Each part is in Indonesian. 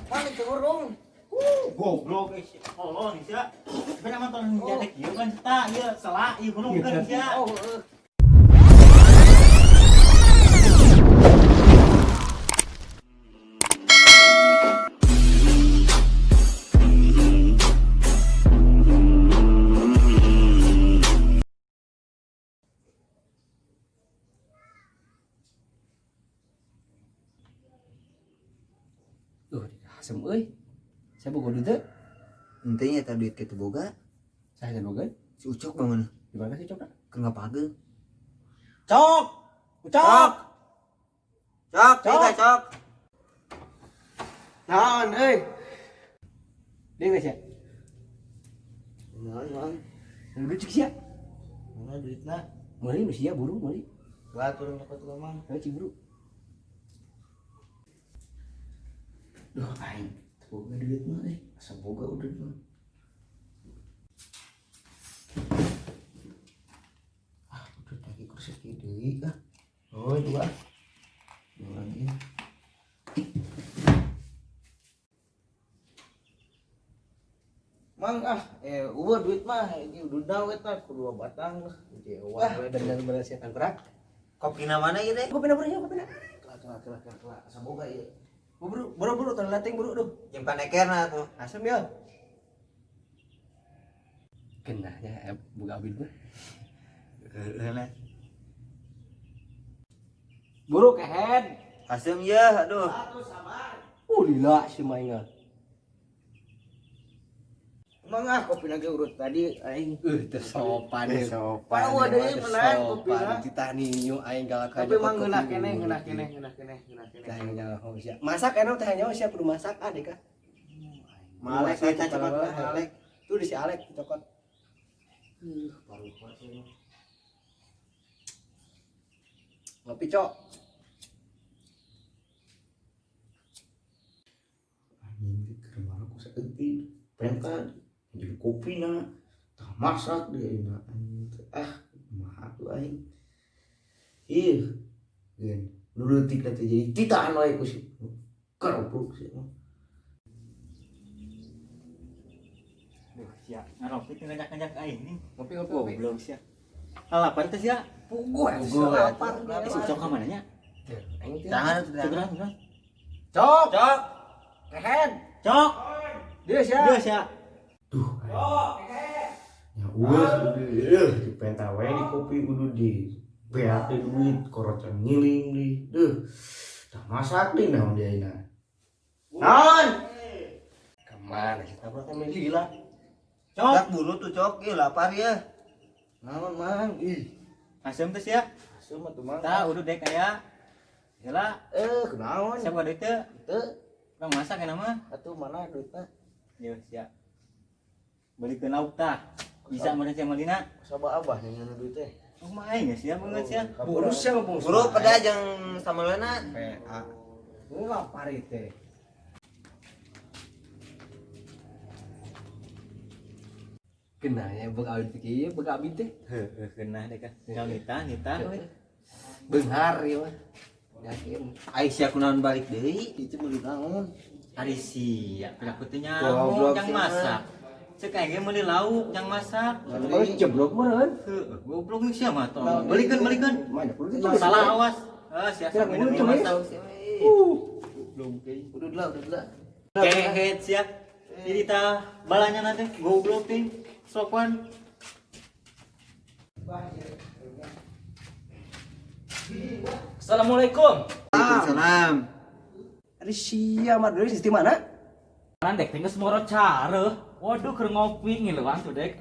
Mana curung? Goblok tolong sia. Beda motor jadi kieu kan tak ieu salah ieu gulungkeun sia. Asem euy. Saya boga duit teh. Intinya tadi duit kita boga. Saya teh boga. Si Ucok bangun. Di mana sih Cok? Kan ngapageun. Cok. Cok. Cok, kita Cok. Naon euy? Deui geus ya? Naon. Duit cik sia. Mana duitna? Meuli nu sia buru meuli. Lah turun dapat lama. Ayo ciburu. Duh aing boga duit mah asa boga udah mah. Udah lagi kursi deui ah. Oh, itu ah. Lagi. Mang eueuh duit mah ini udah we tah kudu batang lah. Wah bener-bener sia tangkrak. Kopina mana ieu teh? Kopina buru ya kopina. Kelak asa boga ieu. Buru terlating buru duh. Jempan ekerna tuh. Asem ya. Kenahnya boga abid mah. Heeh. Buru kehen. Asem ya, aduh. Lila si mainga. Emang kopi lagi urut tadi aing. Teu sopan ya. Sopan. Aduh deui menang kopina. Kita ninyu aing galak Tapi emang ngeunah keneh. Tah nyaho sia. Masak eno teh nyaho sia kudu masak adek kah. Malek kita cepat malek. Tuh di si Alek cokot. Parupa sih. Ngopi cok. Anjing ke mana ku saeutik. Pengen jadi kopi na. Tah masak dia na anjing. Mah atuh aing. Ih. Gen. Nurutik teh jadi titaan wae ku si. Kerobrok sih. Sia, ngaropi teh ngajak-ngajak aing nih. Ngopi. Goblok sia. Lalapan teh sia. Puguh lapar. Si Ucok ka mana nya? Aing teh. Jangan Seberang. Cok. Cok. Kehen. Cok. Dia sia. Dia sia. Duh. Ya udah dipenta wae di kopi kudu di beat deh duit korocan ngiling di. Duh. Tah masak deui naon dia ayeuna. Naon? Kemana sih tabrak teh lila. Cok. Dak buru tuh Cok, ieu lapar ya. Naon mang? Ih, Asem teh sia. asem atuh mang. Tah udah dek aya. Heula, Kunaon? siap ka deui teh? Teu, Urang masak kana mah. atuh mana duitna? Yo sia. Balikeun lauk tah. Bisa meureun sia Malina. Sabah abah nyanyian duit teh. Oh mah aing sia beungeut sia. Buru sia ngomong. Buru pada jeung samalena. PA. Ini lapar teh. Kenanya beuk abid kieu beuk abid teh. Heuh keunah deh ka. Tinggal nita we. Beunghar ieu mah. Yakin. Ai sia kunaon balik deui, itu meuli naon? Ari sia, piraku teh Goblok nyamuk yang sia. masak. Cek aing ge meuli lauk yang masak. Oh jeblok meureun. Heuh, goblok nih sia mah tong. Balikeun. Mana perlu teh. Salah awas. Sia Kira sampe ngomong masak. tuh, Goblok teh. Udah lah. Kehet sia. Jadi tah balanya nanti goblok teh. Sopan. Assalamualaikum. Waalaikumsalam. Ari sia mah deui sistem mana? Dek tinggal semua cara. Waduh keur ngopi ngileuan tuh dek.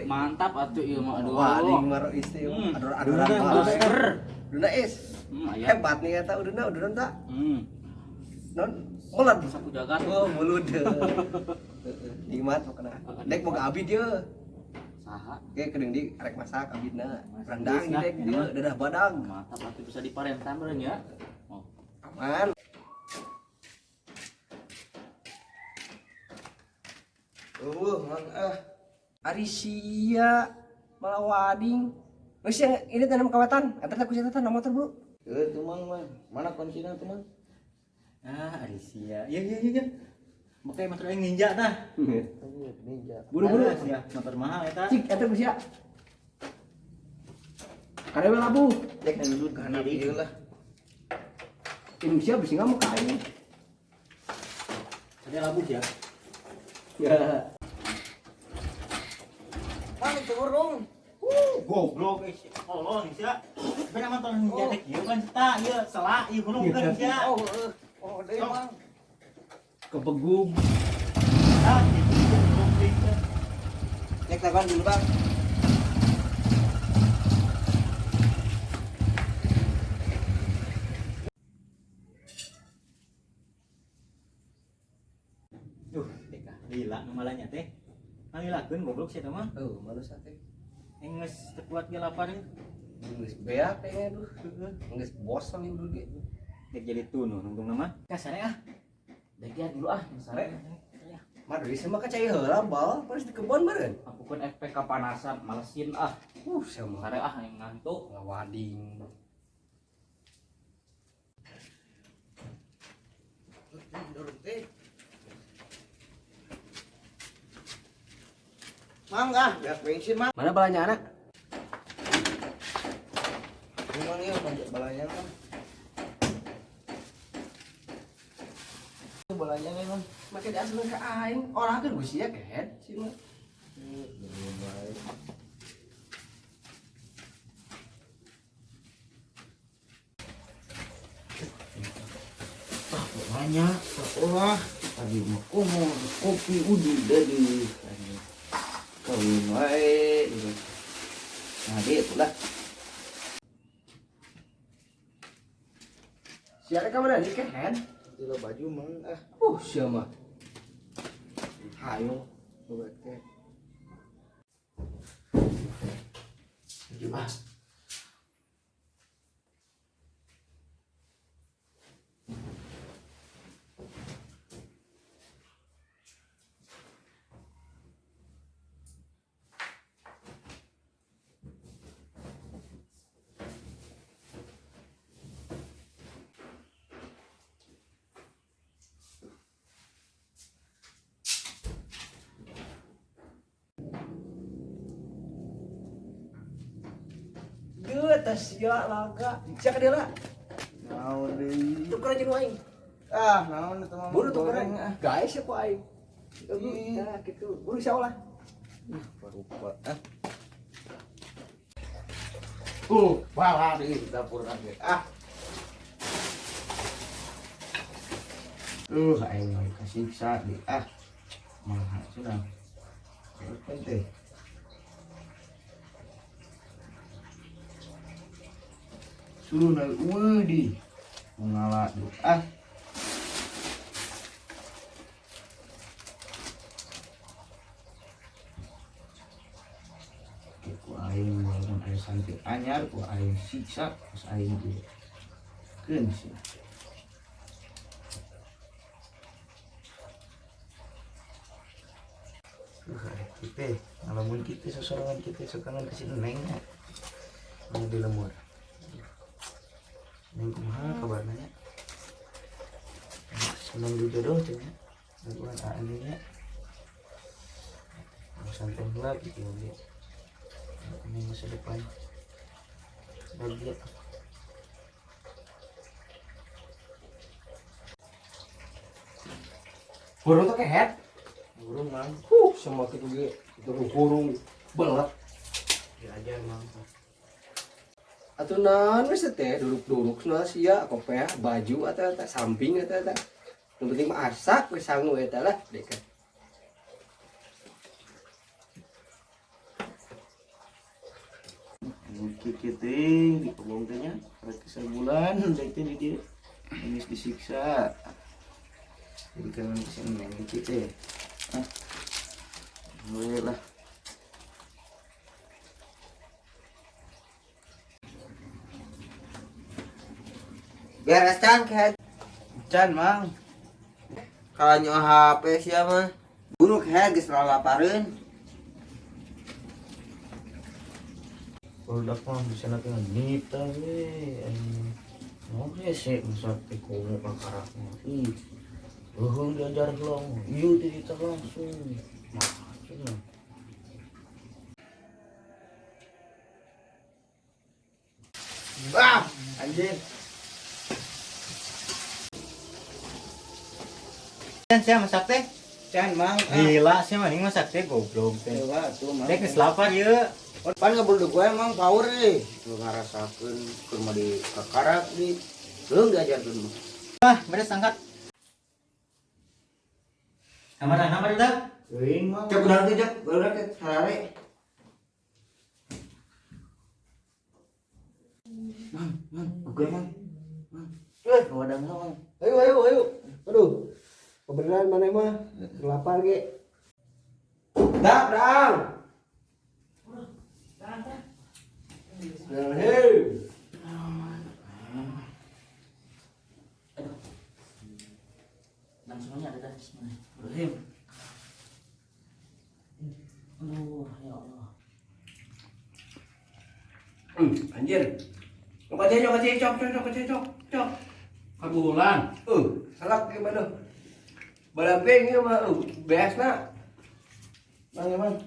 Mantap atuh ieu mah aduh. Wading mah istimewa. Aduran Booster. Uduna is. Aya. Hebat nih eta uduna tak. Non mulut Sapu jagat. oh mulut. Nikmat pokona. Dek boga abid ye. Saha? Ge kedeung di arek masak abidna. Rendang Nah, dek dieu dadah badag. Mantap atuh bisa diparentam meureun ya. Oh. Aman. Mang Ari sia malah wading. Geus ini tanam kawetan. Antar ku sia tanam motor, Bro. tuh mang mana kuncinya tuh mang? Alicia. Iya. Pakai motor yang ninja tah. Ninja. Buru-buru. Ya, motor mahal eta. Cik, eta geus sia. Karewe labu. Cek dulu kana ieu lah. Indonesia bisa nggak mau kain. Ada labu ya. Ya. Mana itu burung? Goblok tolong sia. Beda motor ninja teh kieu kan eta ieu salah ieu gunung kan sia. Oh, deui mang. Kebegum. Gitu goblok deui. Cek telepon dulu, Bang. Teka, lila nu malanya teh. Ngalilakeun goblok sia teh mah. Malu sate. Geus teu kuat ge lapar ieu. Geus beak pengen tuh. Geus bosan ieu dulu ge. Dek jadi tunu nungtung nama. Kasare ah. Degian dulu ah, sare. Madri sama kacai heula bal, pas di kebon meureun. Aku pun efek kepanasan, malesin ah. Sama Sare ah yang ngantuk. ngawading. Mang ah, biar bensin mang. Mana balanya anak? Memang ieu balanya kan. Balanya memang. Make diaskeun ka aing. Orangkeun geus sia kehet sih mah. Banyak sekolah tadi mah kopi udah dari kawin wae gitu. Nah dia itulah Sia ka mana di kehet? itu baju mang ah Sia mah. hayo buat ke Ah. Tas sia laga. Sia ka dia lah. naon deui Tukeran jeung aing. naon itu mah Buru tukeran. ah Guys ya ku aing. Ih. Nah, gitu. Buru insyaallah. barupa bala di dapur lagi aing mau kasiksa di mahal sudah penting suruh naik di mengalah di ku aing walaupun aing santai anyar ku aing siksa pas aing di keun sih kita ngalamun kita sesorangan kita sekangan kasih nengnya mau di lemur neng kumaha kabarnya senang di jodoh cenah laguan aninya santai lagi gitu dia ini masa depan bahagia Burung tuh kehet. burung mang Sama kitu ge. Itu burung belet. diajar mang Atuh naon wis teh duduk-duduk na sia kopea baju eta samping eta. Nu penting mah asak wis sangu eta lah dek. kita di kebun tehnya rek sebulan dek teh di dia ini disiksa jadi kan kesini neng kita boleh lah Beres can kehet can mang kalau nyoh HP siapa bunuh kehet geus lapareun produk mah bisa nanti nita we Oke sih masak teh komo kakaraknya. Diajar long. Ieu teh kita langsung. Macam. Bah, anjir. Kan saya masak teh. Can mang. Gila sih maning masak teh goblok teh. Coba tuh mang. Dek geus lapar ieu. Pan ngabuldug gue emang power deh. Lu ngarasakeun keur mah di kakarak di. Leung diajarkeun mah. Ah, beres angkat. Kamana dah? Teuing mah. Cek udah tidak, udah ke sarare. Oke mang. Wadang mang. Ayo. Aduh. Kebenaran mana mah lapar ge. Dang. Hei. Langsungnya ada dah. Bismillahirrahmanirrahim. Aduh, ya Allah. Anjir. Cok. Kabulan. Salak ge mana? Balapeng ieu mah beasna. Mang.